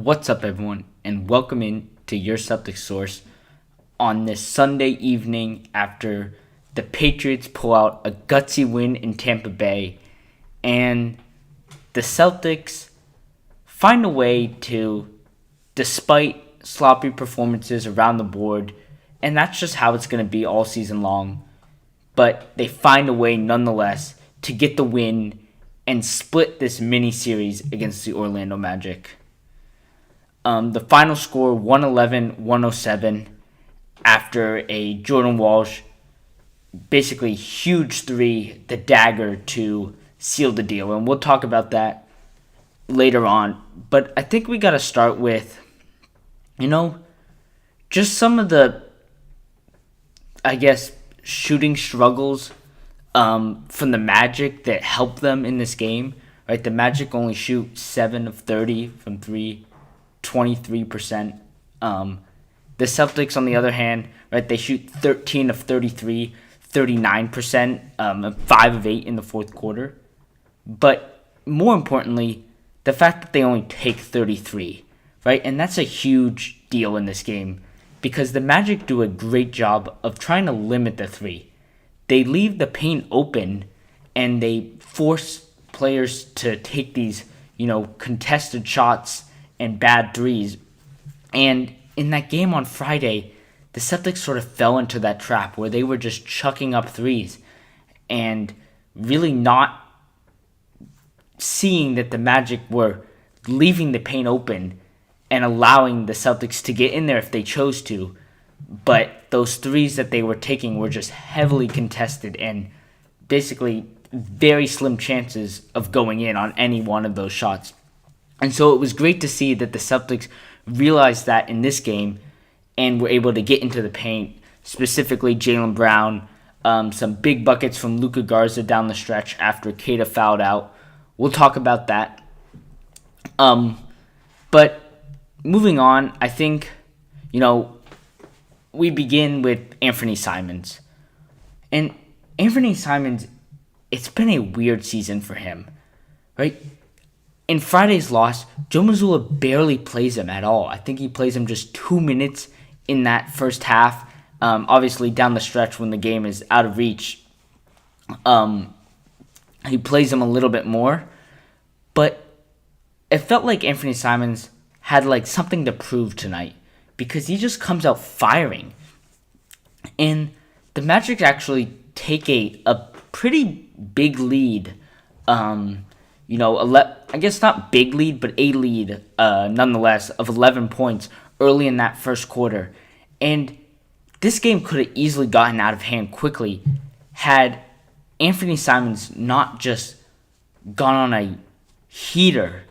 What's up, everyone, and welcome in to your Celtics source on this Sunday evening after the Patriots pull out a gutsy win in Tampa Bay and the Celtics find a way to, despite sloppy performances around the board, and that's just how it's going to be all season long, but they find a way nonetheless to get the win and split this mini series against the Orlando Magic. The final score 111-107 after a Jordan Walsh basically huge three, the Dagger, to seal the deal. And we'll talk about that later on. But I think we got to start with, just some of the, shooting struggles from the Magic that helped them in this game. Right, the Magic only shoot 7 of 30 from three, 23%. The Celtics, on the other hand, right, they shoot 13 of 33, 39%, 5 of 8 in the fourth quarter. But more importantly, the fact that they only take 33, right, and that's a huge deal in this game because the Magic do a great job of trying to limit the three. They leave the paint open and they force players to take these, contested shots and bad threes. And in that game on Friday, the Celtics sort of fell into that trap where they were just chucking up threes and really not seeing that the Magic were leaving the paint open and allowing the Celtics to get in there if they chose to. But those threes that they were taking were just heavily contested and basically very slim chances of going in on any one of those shots. And so it was great to see that the Celtics realized that in this game and were able to get into the paint, specifically Jaylen Brown, some big buckets from Luka Garza down the stretch after Kata fouled out. We'll talk about that. But moving on, I think, we begin with Anfernee Simons. And Anfernee Simons, it's been a weird season for him, right? In Friday's loss, Joe Mazzulla barely plays him at all. I think he plays him just 2 minutes in that first half. Obviously, down the stretch when the game is out of reach, he plays him a little bit more. But it felt like Anfernee Simons had something to prove tonight because he just comes out firing. And the Magic actually take a pretty big lead. I guess not big lead, but a lead nonetheless of 11 points early in that first quarter. And this game could have easily gotten out of hand quickly had Anfernee Simons not just gone on a heater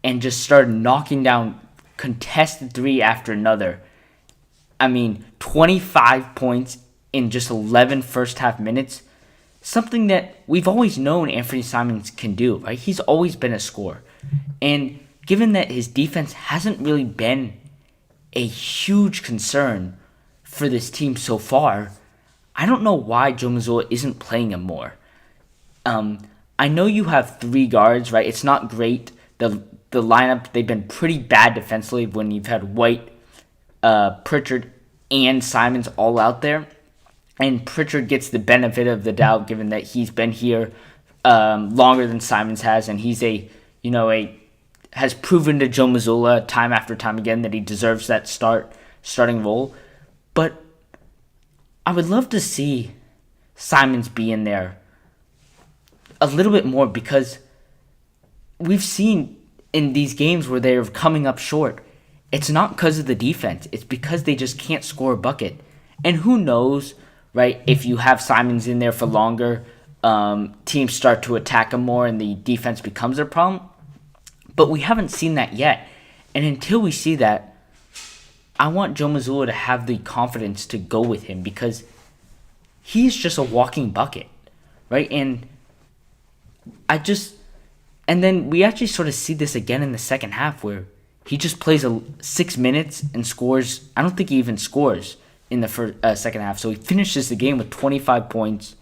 and just started knocking down contested three after another. 25 points in just 11 first half minutes. Something that we've always known Anfernee Simons can do, right? He's always been a scorer. And given that his defense hasn't really been a huge concern for this team so far, I don't know why Joe Mazzulla isn't playing him more. I know you have 3 guards, right? It's not great. The lineup, they've been pretty bad defensively when you've had White, Pritchard, and Simons all out there. And Pritchard gets the benefit of the doubt given that he's been here longer than Simons has, and he's has proven to Joe Mazzulla time after time again that he deserves that starting role. But I would love to see Simons be in there a little bit more because we've seen in these games where they're coming up short, it's not because of the defense. It's because they just can't score a bucket. And who knows, right, if you have Simons in there for longer, teams start to attack him more and the defense becomes a problem. But we haven't seen that yet. And until we see that, I want Joe Mazzulla to have the confidence to go with him because he's just a walking bucket, right? And then we actually sort of see this again in the second half where he just plays 6 minutes and scores. I don't think he even scores in the second half. So he finishes the game with 25 points.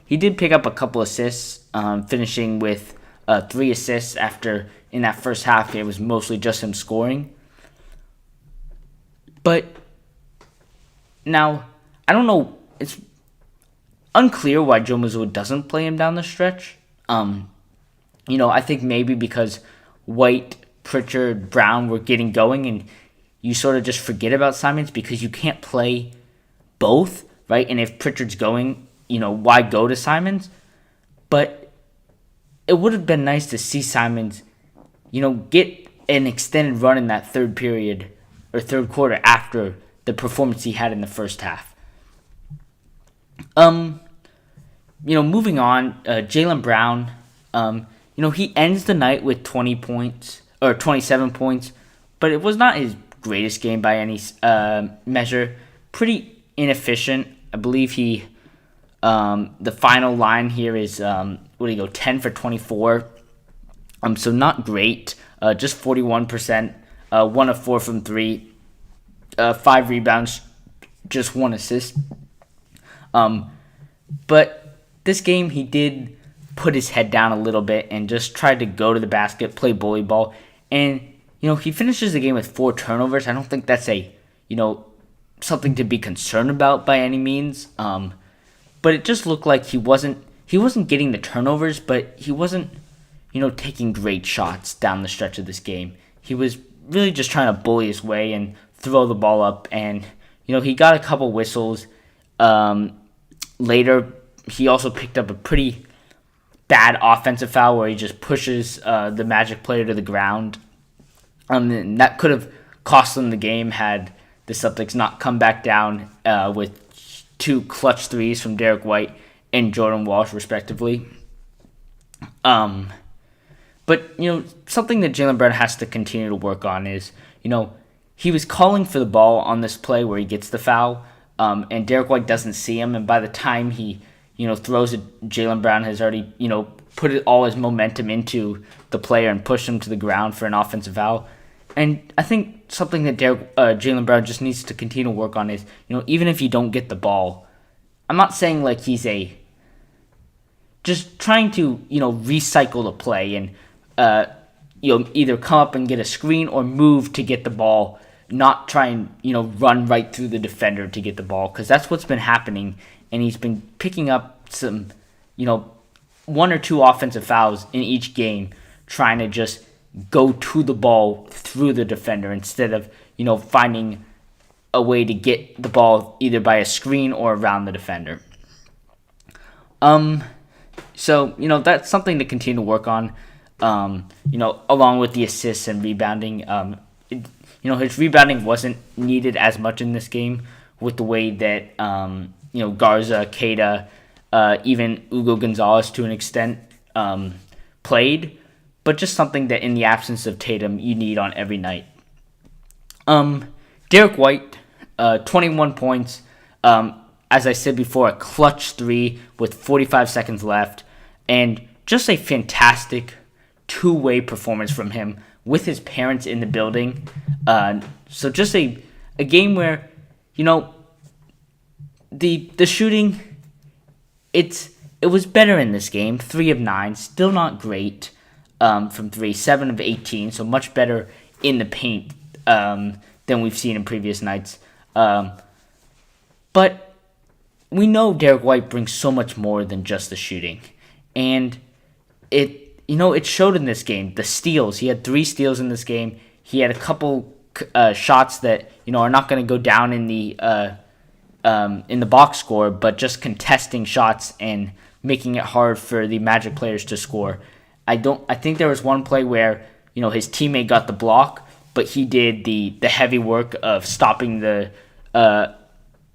He did pick up a couple assists, finishing with 3 assists after in that first half it was mostly just him scoring. But now, I don't know, it's unclear why Joe Mazzulla doesn't play him down the stretch. I think maybe because White, Pritchard, Brown were getting going, and you sort of just forget about Simons because you can't play both, right? And if Pritchard's going, why go to Simons? But it would have been nice to see Simons, get an extended run in that third period or third quarter after the performance he had in the first half. Moving on, Jaylen Brown, he ends the night with 20 points or 27 points, but it was not his greatest game by any measure. Pretty inefficient. I believe the final line here is 10 for 24. So not great. Just 41%. 1 of 4 from 3. 5 rebounds, just 1 assist. But this game he did put his head down a little bit and just tried to go to the basket, play bully ball. And, he finishes the game with 4 turnovers. I don't think that's something to be concerned about by any means. But it just looked like he wasn't getting the turnovers, but he wasn't, taking great shots down the stretch of this game. He was really just trying to bully his way and throw the ball up. And, he got a couple whistles. Later, he also picked up a pretty bad offensive foul where he just pushes the Magic player to the ground. And that could have cost them the game had the Celtics not come back down with 2 clutch threes from Derrick White and Jordan Walsh, respectively. But, something that Jaylen Brown has to continue to work on is, he was calling for the ball on this play where he gets the foul, and Derrick White doesn't see him, and by the time he, throws it, Jaylen Brown has already, put all his momentum into the player and pushed him to the ground for an offensive foul. And I think something that Jaylen Brown just needs to continue to work on is, even if you don't get the ball, I'm not saying like he's just trying to, recycle the play and, either come up and get a screen or move to get the ball, not try and, run right through the defender to get the ball, because that's what's been happening. And he's been picking up some, 1 or 2 offensive fouls in each game, trying to just go to the ball through the defender instead of, finding a way to get the ball either by a screen or around the defender. So, that's something to continue to work on, along with the assists and rebounding. His rebounding wasn't needed as much in this game with the way that, Garza, Queta, even Hugo Gonzalez to an extent played, but just something that in the absence of Tatum you need on every night. Derrick White, 21 points. As I said before, a clutch 3 with 45 seconds left, and just a fantastic two-way performance from him with his parents in the building. So just a game where, the shooting, it was better in this game. 3 of 9, still not great from 3. 7 of 18, so much better in the paint than we've seen in previous nights. But we know Derrick White brings so much more than just the shooting, and it showed in this game. The steals, he had 3 steals in this game. He had a couple shots that are not going to go down in the box score, but just contesting shots and making it hard for the Magic players to score. I think there was one play where his teammate got the block, but he did the heavy work of stopping the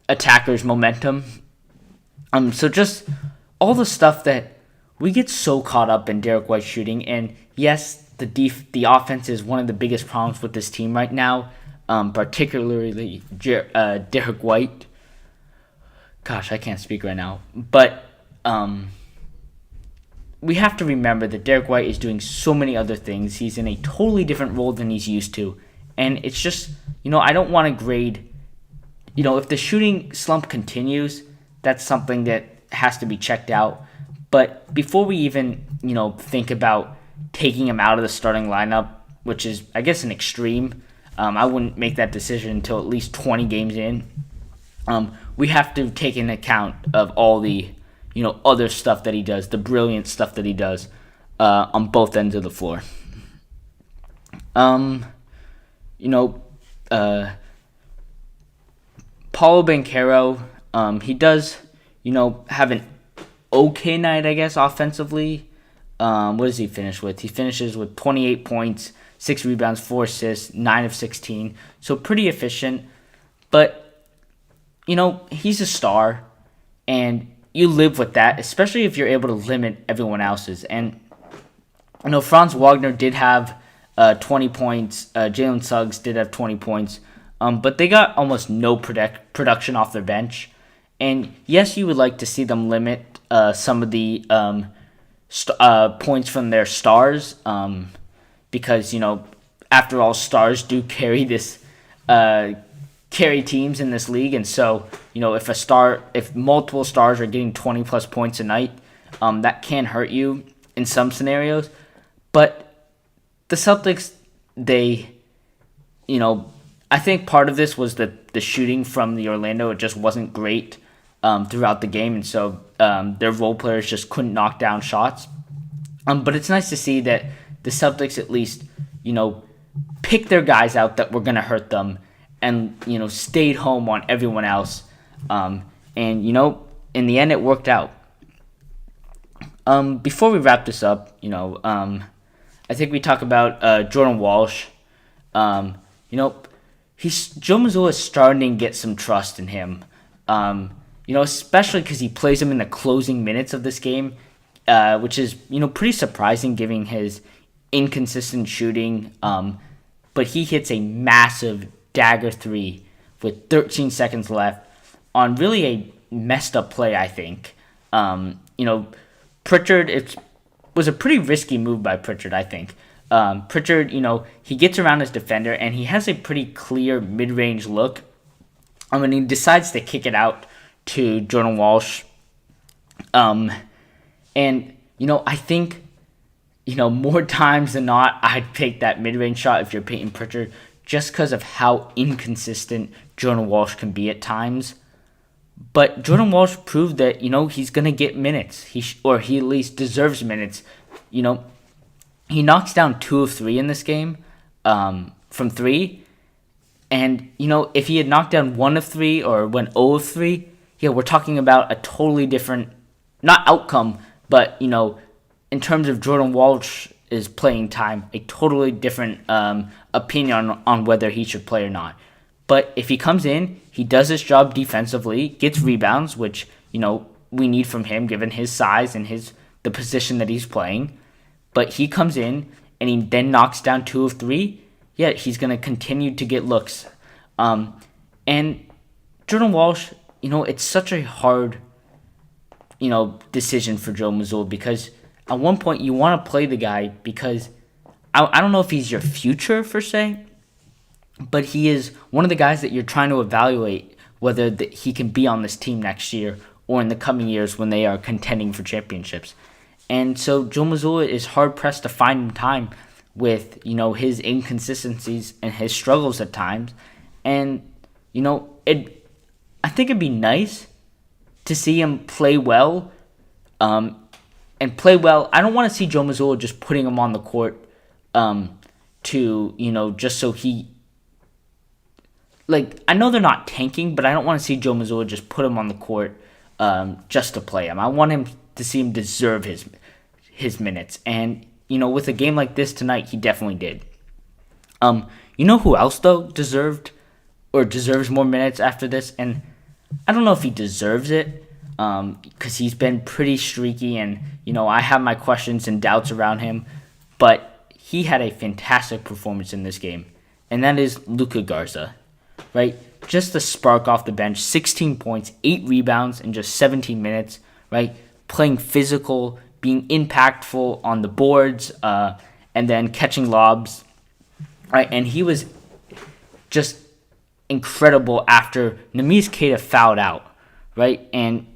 attacker's momentum. So just all the stuff that we get so caught up in Derrick White shooting, and yes, the offense is one of the biggest problems with this team right now, particularly Derrick White. Gosh, I can't speak right now, but we have to remember that Derrick White is doing so many other things. He's in a totally different role than he's used to, and it's just I don't want to grade. If the shooting slump continues, that's something that has to be checked out. But before we even, think about taking him out of the starting lineup, which is, I guess, an extreme. I wouldn't make that decision until at least 20 games in. We have to take into account of all the, other stuff that he does, the brilliant stuff that he does on both ends of the floor. Paulo Banchero, he does, have an okay night, I guess, offensively. What does he finish with? He finishes with 28 points, 6 rebounds, 4 assists, 9 of 16. So pretty efficient. But, he's a star, and you live with that, especially if you're able to limit everyone else's. And, Franz Wagner did have 20 points. Jaylen Suggs did have 20 points. But they got almost no production off their bench. And yes, you would like to see them limit some of the points from their stars, because after all, stars do carry teams in this league, and so if multiple stars are getting 20 plus points a night, that can hurt you in some scenarios. But the Celtics, I think part of this was the shooting from the Orlando. It just wasn't great throughout the game, and so their role players just couldn't knock down shots. But it's nice to see that the Celtics at least, pick their guys out that were going to hurt them and, stayed home on everyone else. And, in the end, it worked out. Before we wrap this up, I think we talk about Jordan Walsh. Joe Mazzulla is starting to get some trust in him. Especially because he plays him in the closing minutes of this game, which is, pretty surprising given his inconsistent shooting. But he hits a massive dagger 3 with 13 seconds left on really a messed up play, I think. Pritchard, it was a pretty risky move by Pritchard, I think. Pritchard, he gets around his defender and he has a pretty clear mid-range look. And he decides to kick it out to Jordan Walsh. I think, more times than not, I'd take that mid-range shot if you're Peyton Pritchard, just because of how inconsistent Jordan Walsh can be at times. But Jordan Walsh proved that, he's going to get minutes. He at least deserves minutes. He knocks down 2 of 3 in this game from 3. And, if he had knocked down 1 of 3 or went 0 of 3, we're talking about a totally different, not outcome, but, in terms of Jordan Walsh's playing time, a totally different opinion on whether he should play or not. But if he comes in, he does his job defensively, gets rebounds, which, we need from him given his size and the position that he's playing. But he comes in and he then knocks down 2 of 3. He's going to continue to get looks. And Jordan Walsh, it's such a hard, decision for Joe Mazzulla, because at one point you want to play the guy because I don't know if he's your future per se, but he is one of the guys that you're trying to evaluate whether he can be on this team next year or in the coming years when they are contending for championships. And so Joe Mazzulla is hard-pressed to find time with, his inconsistencies and his struggles at times. And, I think it'd be nice to see him play well. And play well. I don't want to see Joe Mazzulla just putting him on the court just so he... I know they're not tanking, but I don't want to see Joe Mazzulla just put him on the court just to play him. I want him to see him deserve his minutes. And, with a game like this tonight, he definitely did. Who else, though, deserves more minutes after this? And I don't know if he deserves it, because he's been pretty streaky, and, I have my questions and doubts around him. But he had a fantastic performance in this game, and that is Luka Garza, right? Just the spark off the bench, 16 points, 8 rebounds in just 17 minutes, right? Playing physical, being impactful on the boards, and then catching lobs, right? And he was just incredible after Neemias Queta fouled out, right? And,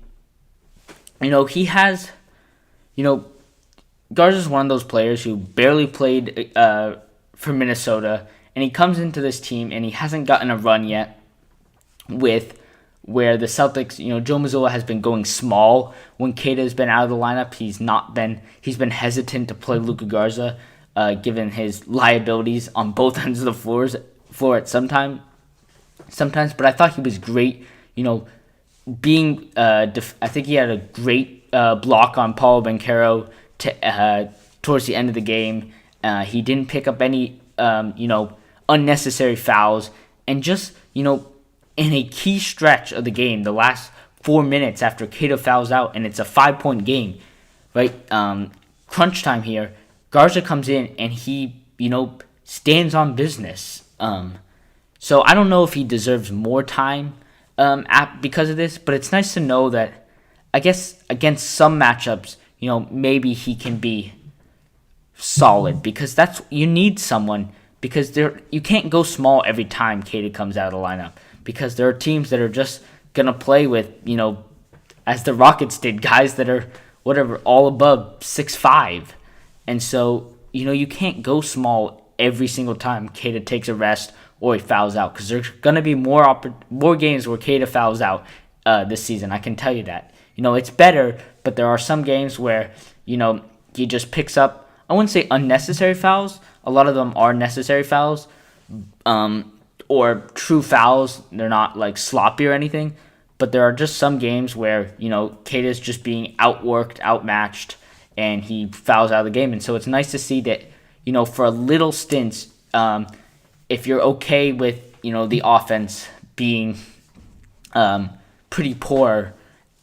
he has, Garza's one of those players who barely played for Minnesota, and he comes into this team and he hasn't gotten a run yet with where the Celtics, Joe Mazzulla has been going small when Queta has been out of the lineup. He's been hesitant to play Luka Garza, given his liabilities on both ends of the floor at sometimes. But I thought he was great. Being I think he had a great block on Paulo Banchero towards the end of the game. He didn't pick up any unnecessary fouls, and just in a key stretch of the game, the last 4 minutes after Queta fouls out, and it's a 5-point game, right? Crunch time here. Garza comes in and he stands on business. So I don't know if he deserves more time because of this, but it's nice to know that I guess against some matchups, maybe he can be solid, because you need someone, because you can't go small every time Queta comes out of the lineup, because there are teams that are just gonna play with as the Rockets did, guys that are all above 6'5", and so you can't go small every single time Queta takes a rest or he fouls out, because there's gonna be more games where Queta fouls out this season. I can tell you that. It's better, but there are some games where he just picks up, I wouldn't say unnecessary fouls. A lot of them are necessary fouls, or true fouls. They're not like sloppy or anything, but there are just some games where Queta's just being outworked, outmatched, and he fouls out of the game. And so it's nice to see that for a little stint, if you're okay with the offense being pretty poor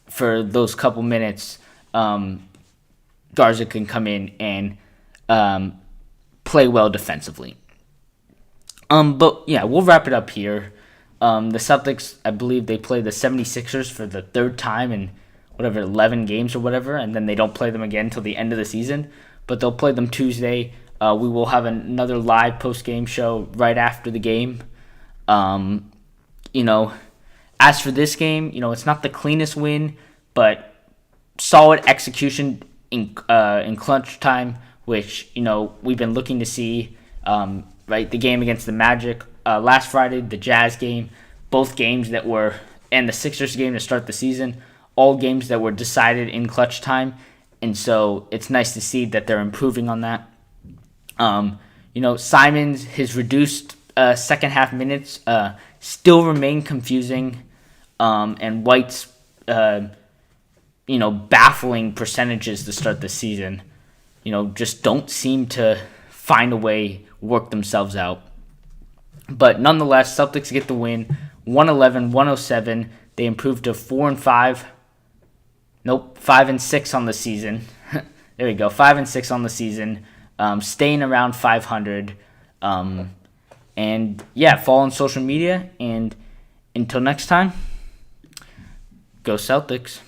for those couple minutes, Garza can come in and play well defensively. But yeah, we'll wrap it up here. The Celtics, I believe they play the 76ers for the third time in 11 games or whatever, and then they don't play them again until the end of the season. But they'll play them Tuesday. We will have another live post-game show right after the game. As for this game, it's not the cleanest win, but solid execution in clutch time, which we've been looking to see. Right, the game against the Magic last Friday, the Jazz game, both games and the Sixers game to start the season, all games that were decided in clutch time, and so it's nice to see that they're improving on that. Simons, his reduced second half minutes still remain confusing, and White's baffling percentages to start the season, just don't seem to find a way, work themselves out. But nonetheless, Celtics get the win, 111-107. They improved to 4-5. Nope, 5-6 on the season. There we go, 5-6 on the season. Staying around 500. And yeah, follow on social media. And until next time, go Celtics.